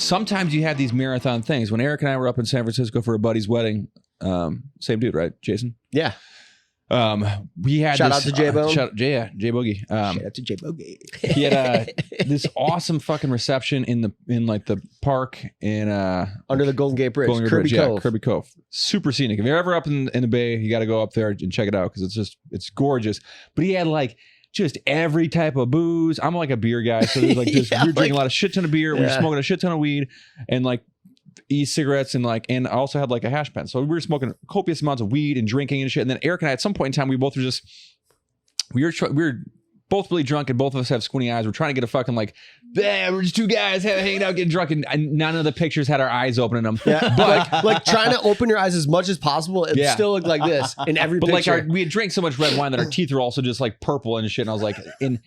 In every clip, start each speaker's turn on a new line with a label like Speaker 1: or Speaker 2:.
Speaker 1: sometimes you have these marathon things. When Eric and I were up in San Francisco for a buddy's wedding, same dude, right, Jason?
Speaker 2: Yeah.
Speaker 1: We had
Speaker 2: shout out to J Bone.
Speaker 1: J Boogie.
Speaker 2: Shout out to J Boogie.
Speaker 1: He had this awesome fucking reception in the park in
Speaker 2: under the Golden Gate Bridge, Kirby Cove.
Speaker 1: Yeah, Kirby Cove. Super scenic. If you're ever up in the Bay, you got to go up there and check it out because it's gorgeous. But he had like just every type of booze. I'm like a beer guy, so there's like just we're drinking a lot of shit ton of beer. We're smoking a shit ton of weed and like e-cigarettes and I also had like a hash pen. So we were smoking copious amounts of weed and drinking and shit. And then Eric and I, at some point in time, we both were just we were both really drunk and both of us have squinty eyes. We're trying to get a fucking like, we're just two guys hanging out getting drunk, and none of the pictures had our eyes open in them.
Speaker 2: Yeah, but like trying to open your eyes as much as possible, it still looked like this in every picture.
Speaker 1: Like we had drank so much red wine that our teeth are also just like purple and shit. And I was like, in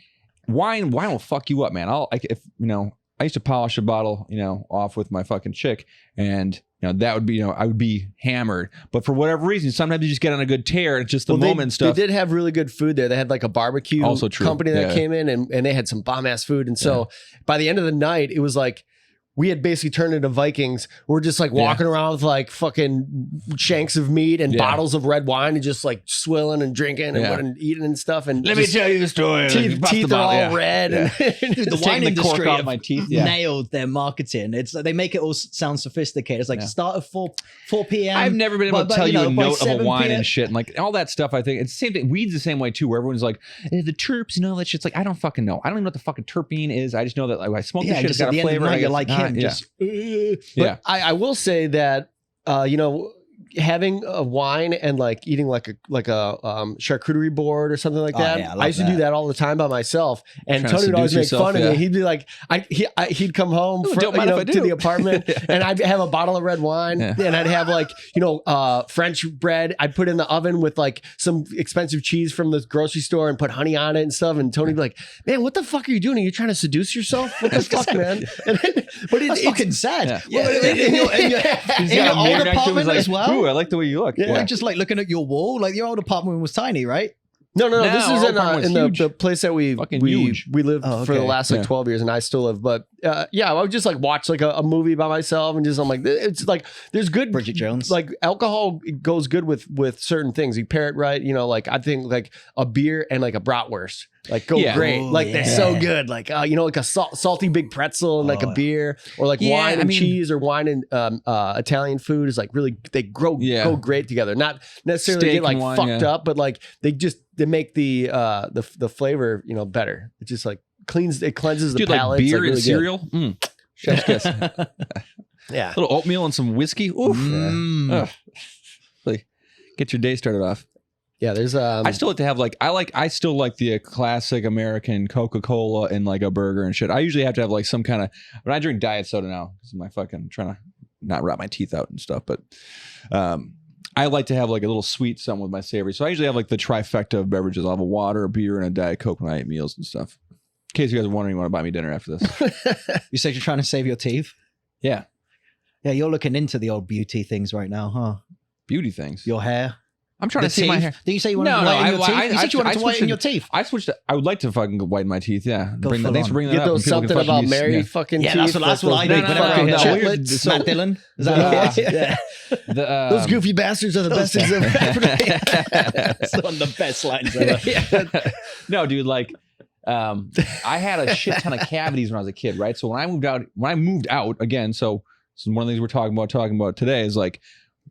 Speaker 1: wine will fuck you up, man. I used to polish a bottle, off with my fucking chick, and that would be, I would be hammered. But for whatever reason, sometimes you just get on a good tear. It's just the moment and stuff.
Speaker 2: They did have really good food there. They had like a barbecue company that came in, and they had some bomb ass food. And so by the end of the night, it was like we had basically turned into Vikings. We're just like walking around with like fucking shanks of meat and bottles of red wine and just like swilling and drinking and eating and stuff. And
Speaker 1: let me tell you the story.
Speaker 2: Teeth are all red.
Speaker 3: Dude, the wine industry
Speaker 1: out of my teeth.
Speaker 3: Nailed their marketing. It's they make it all sound sophisticated. It's like start at 4 p.m.
Speaker 1: I've never been able to tell you a note of a wine
Speaker 3: PM.
Speaker 1: and shit and like all that stuff. I think it's the same thing. Weed's the same way too, where everyone's like the terps and all that shit's like I don't fucking know. I don't even know what the fucking terpene is. I just know that like I smoke this shit. It's got a flavor.
Speaker 3: You're like him. Just
Speaker 2: but I will say that having a wine and like eating like a charcuterie board or something like that.
Speaker 3: Yeah,
Speaker 2: I used to do that all the time by myself, and Tony would always make fun of me. He'd be like, he'd come home to the apartment, and I'd have a bottle of red wine, and I'd have like French bread. I'd put in the oven with like some expensive cheese from the grocery store and put honey on it and stuff. And Tony'd be like, "Man, what the fuck are you doing? Are you trying to seduce yourself? What the fuck, man?"
Speaker 3: But it's fucking sad.
Speaker 2: Yeah.
Speaker 3: In your old apartment as well.
Speaker 1: Ooh, I like the way you look.
Speaker 3: Yeah. Just like looking at your wall, like your old apartment was tiny, right?
Speaker 2: No. This is in the place that we lived for the last like 12 years, and I still live. But I would just like watch like a movie by myself, and just I'm like, it's like there's good
Speaker 3: Bridget Jones.
Speaker 2: Like alcohol goes good with certain things. You pair it right, like I think like a beer and like a bratwurst like go great.
Speaker 3: Ooh,
Speaker 2: like they're so good. Like like a salty big pretzel and like a beer, or like wine and cheese, or wine and Italian food is like really they go great together. Not necessarily
Speaker 1: Steak
Speaker 2: get like
Speaker 1: wine,
Speaker 2: fucked up, but like they make the flavor flavor it's just like cleanses the palate.
Speaker 1: Like beer
Speaker 2: like really
Speaker 1: and cereal. Chef's kiss.
Speaker 2: Yeah,
Speaker 1: a little oatmeal and some whiskey. Oof. Like, get your day started off.
Speaker 2: Yeah, there's
Speaker 1: I still like to have like I still like the classic American Coca-Cola and like a burger and shit. I usually have to have like some kind of, but I drink diet soda now because my fucking trying to not rot my teeth out and stuff. But I like to have like a little sweet something with my savory. So I usually have like the trifecta of beverages. I'll have a water, a beer, and a Diet Coke when I eat meals and stuff. In case you guys are wondering, you want to buy me dinner after this.
Speaker 3: You said you're trying to save your teeth?
Speaker 1: Yeah.
Speaker 3: Yeah, you're looking into the old beauty things right now, huh?
Speaker 1: Beauty things?
Speaker 3: Your hair?
Speaker 1: I'm trying to see my hair.
Speaker 3: Did you say you wanted to whiten your teeth? You said you wanted to whiten your teeth.
Speaker 1: I switched. I would like to fucking whiten my teeth. Yeah. Thanks for bringing that
Speaker 2: up. Get those something about Mary fucking teeth.
Speaker 3: Yeah, that's what I do. Chitlets. Matt Dillon. Is that
Speaker 2: those goofy bastards are the best things ever happened.
Speaker 3: It's one of the best lines ever.
Speaker 1: No, dude, like I had a shit ton of cavities when I was a kid, right? So when I moved out again, so one of the things we're talking about today is like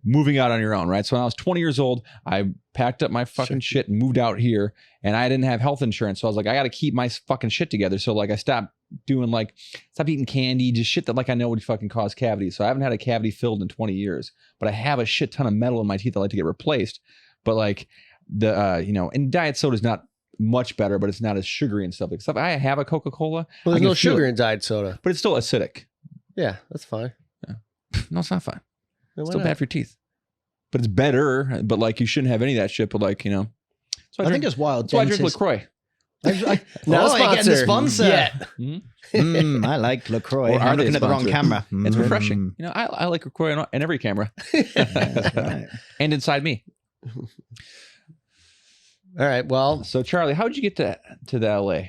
Speaker 1: moving out on your own, right? So when I was 20 years old, I packed up my fucking shit and moved out here, and I didn't have health insurance. So I was like, I got to keep my fucking shit together. So like I stopped eating candy, just shit that like I know would fucking cause cavities. So I haven't had a cavity filled in 20 years, but I have a shit ton of metal in my teeth I like to get replaced. But like the, and diet soda is not much better, but it's not as sugary and stuff. Except I have a Coca-Cola.
Speaker 2: Well, there's no sugar in diet soda.
Speaker 1: But it's still acidic.
Speaker 2: Yeah, that's fine.
Speaker 1: Yeah. No, it's not fine. It's still bad for your teeth. But it's better. But like you shouldn't have any of that shit. But like, so
Speaker 3: I think it's wild.
Speaker 1: So I drink LaCroix.
Speaker 3: Now I get the sponsor.
Speaker 2: Yeah.
Speaker 3: I like LaCroix. I'm looking at the wrong camera.
Speaker 1: It's refreshing. I like LaCroix in every camera. And inside me.
Speaker 2: All right. Well,
Speaker 1: so Charlie, how did you get to the LA?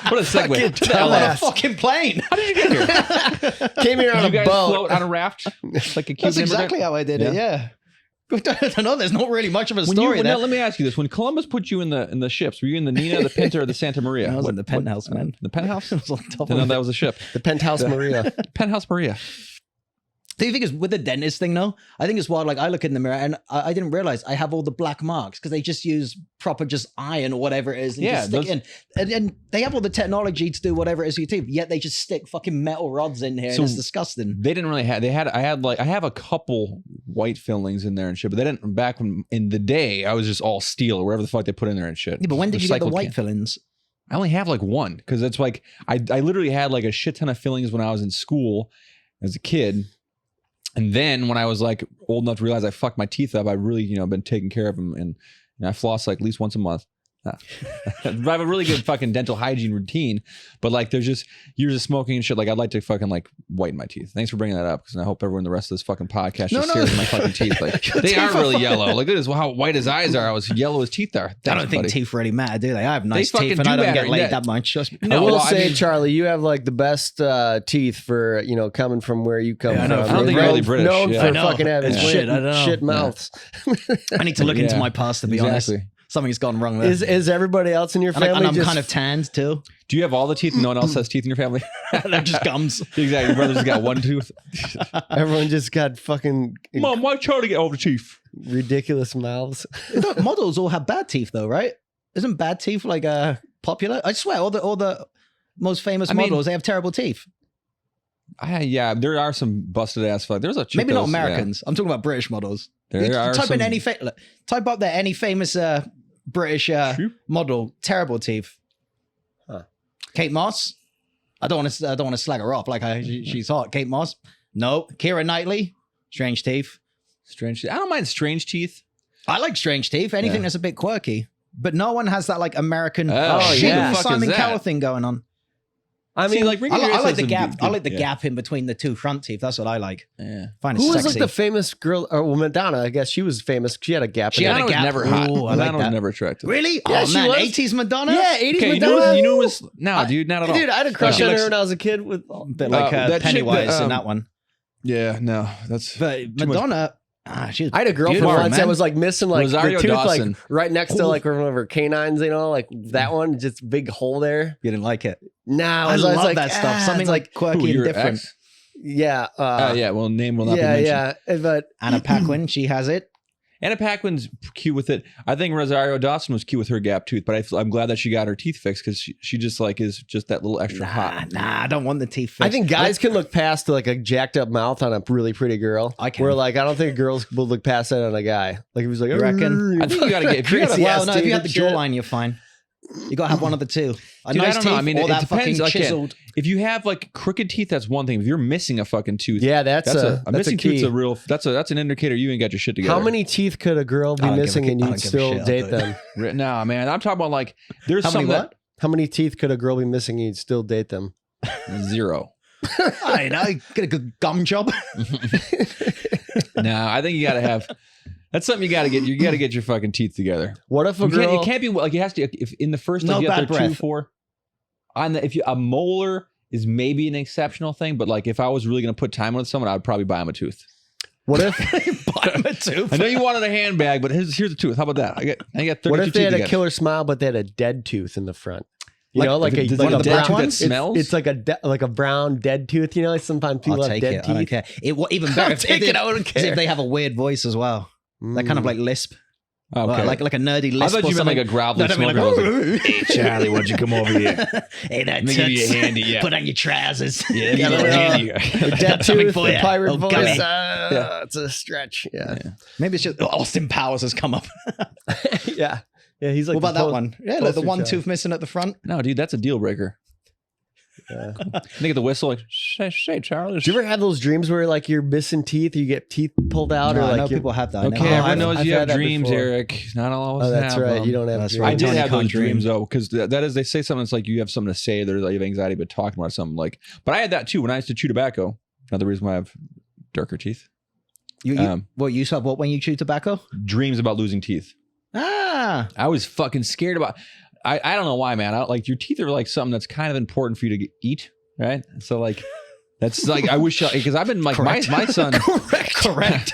Speaker 1: What a segue.
Speaker 3: To the fucking plane.
Speaker 1: How did you get here?
Speaker 2: Came here on
Speaker 1: Did you
Speaker 2: a
Speaker 1: guys
Speaker 2: boat.
Speaker 1: float on a raft? Like a Cuban
Speaker 3: That's exactly
Speaker 1: immigrant?
Speaker 3: how I did it. Yeah. I don't know. There's not really much of a story there.
Speaker 1: Now, let me ask you this: when Columbus put you in the ships, were you in the Nina, the Pinta, or the Santa Maria?
Speaker 3: I was in the penthouse, man.
Speaker 1: The penthouse?
Speaker 3: It was on top
Speaker 1: No,
Speaker 3: of
Speaker 1: that
Speaker 3: it.
Speaker 1: was a ship.
Speaker 2: The Penthouse Maria.
Speaker 1: Penthouse Maria.
Speaker 3: Do you think it's with the dentist thing though? I think it's wild. Like I look in the mirror and I didn't realize I have all the black marks because they just use proper just iron or whatever it is and just stick in. And they have all the technology to do whatever it is with your teeth, yet they just stick fucking metal rods in here and it's disgusting.
Speaker 1: They didn't really have. I have a couple white fillings in there and shit, but they didn't. Back when in the day, I was just all steel or whatever the fuck they put in there and shit.
Speaker 3: Yeah, but when did you get the white fillings?
Speaker 1: I only have like one because it's like I literally had like a shit ton of fillings when I was in school as a kid. And then when I was like old enough to realize I fucked my teeth up, I really, been taking care of them. And I floss like at least once a month. I have a really good fucking dental hygiene routine, but like there's just years of smoking and shit. Like I'd like to fucking like whiten my teeth. Thanks for bringing that up because I hope everyone the rest of this fucking podcast just stares at my fucking teeth. Like they are really yellow. Like look at how white his eyes are. How yellow his teeth are.
Speaker 3: I don't think teeth really matter, do they? I have nice teeth and I don't get laid that much.
Speaker 2: I will say, Charlie, you have like the best teeth for coming from where you come from.
Speaker 1: I don't think you're really British.
Speaker 2: Known for fucking having shit mouths.
Speaker 3: I need to look into my past to be honest. Something's gone wrong there.
Speaker 2: Is everybody else in your family?
Speaker 3: And I'm kind of tanned too.
Speaker 1: Do you have all the teeth and no one else has teeth in your family?
Speaker 3: They're just gums.
Speaker 1: Exactly. Your brother's got one tooth.
Speaker 2: Everyone just got fucking...
Speaker 1: Mom, why Charlie get all the teeth?
Speaker 2: Ridiculous mouths.
Speaker 3: Models all have bad teeth though, right? Isn't bad teeth like popular? I swear, all the most famous models, they have terrible teeth.
Speaker 1: Yeah, there are some busted ass fuck. There's a chick
Speaker 3: maybe not Americans. I'm talking about British models. Type up there any famous British model, terrible teeth. Huh. Kate Moss. I don't want to slag her off like she's hot. Kate Moss. No. Keira Knightley. Strange teeth.
Speaker 1: Strange teeth. I don't mind strange teeth.
Speaker 3: I like strange teeth. Anything that's a bit quirky. But no one has that like American Simon Cowell thing going on.
Speaker 2: I mean,
Speaker 3: I like the gap. I like the gap in between the two front teeth. That's what I like.
Speaker 1: Yeah.
Speaker 2: Who was like the famous girl? Or Madonna? I guess she was famous. She had a gap.
Speaker 3: She had a gap.
Speaker 1: Never hot.
Speaker 3: Ooh,
Speaker 1: Madonna was never attractive.
Speaker 3: Really?
Speaker 2: Yeah,
Speaker 3: oh man, 80s Madonna.
Speaker 2: Yeah, 80s Madonna.
Speaker 1: You knew it was dude, not at all.
Speaker 2: Dude, I had a crush on her when I was a kid. With
Speaker 3: a bit like Pennywise in that one.
Speaker 1: Yeah, no, that's.
Speaker 3: But Madonna.
Speaker 2: I had a girlfriend once that was like missing like
Speaker 1: Rosario
Speaker 2: the tooth
Speaker 1: Dawson.
Speaker 2: like right next to like one of her canines, like that one, just big hole there.
Speaker 3: You didn't like it?
Speaker 2: No,
Speaker 3: I love like, that stuff. Something like quirky and different.
Speaker 1: Ex?
Speaker 2: Yeah.
Speaker 1: Yeah. Well, name will not be mentioned.
Speaker 2: Yeah. But
Speaker 3: Anna Paquin, she has it.
Speaker 1: Anna Paquin's cute with it. I think Rosario Dawson was cute with her gap tooth, but I'm glad that she got her teeth fixed because she just like is just that little extra hot.
Speaker 3: Nah, I don't want the teeth fixed.
Speaker 2: I think guys can look past like a jacked up mouth on a really pretty girl. I can. Where like I don't think girls will look past that on a guy. Like if he's like,
Speaker 3: you reckon?
Speaker 1: I think you gotta get. If you have
Speaker 3: the jawline, you're fine. You gotta have one of the two.
Speaker 1: Dude, I don't know. I mean, it depends. Chiseled. If you have like crooked teeth, that's one thing. If you're missing a fucking tooth,
Speaker 2: that's a
Speaker 1: missing
Speaker 2: key.
Speaker 1: tooth's a real. That's an indicator you ain't got your shit together.
Speaker 2: How many teeth could a girl be missing and you'd still date them?
Speaker 1: No, man. I'm talking about like there's
Speaker 2: How many teeth could a girl be missing and you'd still date them?
Speaker 1: 0.
Speaker 3: I know. Get a good gum job.
Speaker 1: No, I think you gotta have. That's something you gotta get. You gotta get your fucking teeth together.
Speaker 2: What if a girl?
Speaker 1: It can't be like it has to. If in the first, like, you have their 2, 4. A molar is maybe an exceptional thing, but like if I was really gonna put time with someone, I would probably buy them a tooth.
Speaker 2: What if
Speaker 3: buy them a tooth?
Speaker 1: I know you wanted a handbag, but here's a tooth. How about that? I got 32
Speaker 2: What if they had
Speaker 1: a
Speaker 2: killer smile, but they had a dead tooth in the front? You
Speaker 1: like,
Speaker 2: know, like a
Speaker 1: brown
Speaker 2: that
Speaker 1: smells.
Speaker 2: It's like a brown dead tooth. You know, like sometimes people have dead teeth.
Speaker 3: I don't care. Even better if they have a weird voice as well. That kind of like lisp.
Speaker 1: Okay.
Speaker 3: Like a nerdy lisp.
Speaker 1: I thought you meant like a growly smoker. Hey Charlie, why'd you come over here?
Speaker 3: Hey, that
Speaker 1: toots. Give you a handy. Yeah.
Speaker 3: Put on your trousers.
Speaker 1: Yeah, handy.
Speaker 2: Dead tooth, the pirate voice. It's a stretch. Yeah.
Speaker 3: Maybe it's just Austin Powers has come up.
Speaker 2: Yeah. Yeah, he's like.
Speaker 3: What about that one? Yeah, like the one tooth missing at the front.
Speaker 1: No, dude, that's a deal breaker. Yeah. Think of the whistle, like say Charlie.
Speaker 2: Do you ever have those dreams where like you're missing teeth, or you get teeth pulled out,
Speaker 3: no,
Speaker 2: or like
Speaker 3: I know people have that.
Speaker 1: Okay, everyone knows you have dreams, Eric. Not all of us.
Speaker 2: Oh, that's right. You don't have.
Speaker 1: I did have those dreams though, because that is they say something. It's like you have something to say. There's like you have anxiety, but talking about something like. But I had that too when I used to chew tobacco. Another reason why I have darker teeth.
Speaker 3: You used to have what when you chew tobacco?
Speaker 1: Dreams about losing teeth.
Speaker 3: I
Speaker 1: was fucking scared about. I don't know why, man. Like your teeth are like something that's kind of important for you to eat, right? So like, that's like I wish because I've been like my son.
Speaker 3: Correct.